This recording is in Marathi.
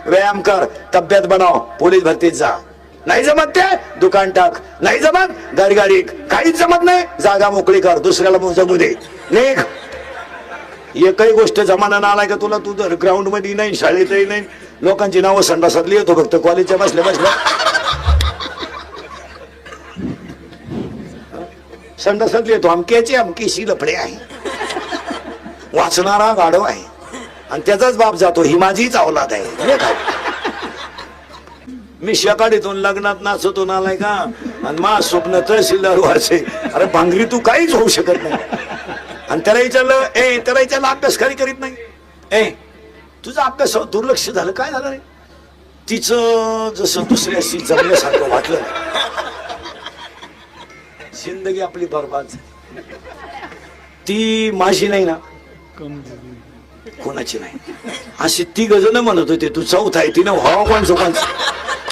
व्यायाम कर, तब्येत बनव, पोलीस भरतीत जा. नाही जमत ते दुकान टाक, नाही जमत गाडी काहीच जमत नाही, जागा मोकळी कर, दुसऱ्याला जगू दे, निघ. एकही गोष्ट जमाना आलाय का तुला? तू जर ग्राउंड मध्ये नाही, शाळेतही नाही, लोकांची नावं संडासातली येतो फक्त कॉलेजच्या बसल्या बसल्या. संडासातली येतो, अमकीशी लफडे आहे, वाचणारा गाढव आहे आणि त्याचाच बाप जातो, ही माझीच अवलाद आहे. मी शकाडीतून लग्नात नाचतो नालाय का, आणि मा स्वप्न तहसीलदार व्हायचे. अरे भांगरी तू काहीच होऊ शकत नाही. आणि त्याला विचारलं अभ्यास खरी करीत नाही. तुझा अभ्यास दुर्लक्ष झालं, काय झालं रे? तिचं जसं दुसऱ्याशी जमल्यासारखं वाटलं, जिंदगी आपली बरबाद झाली. ती माझी नाही ना, कोणाची नाही, अशी ती गजन म्हणत होते. तू चौथा आहे, तिनं व्हावं कोणचं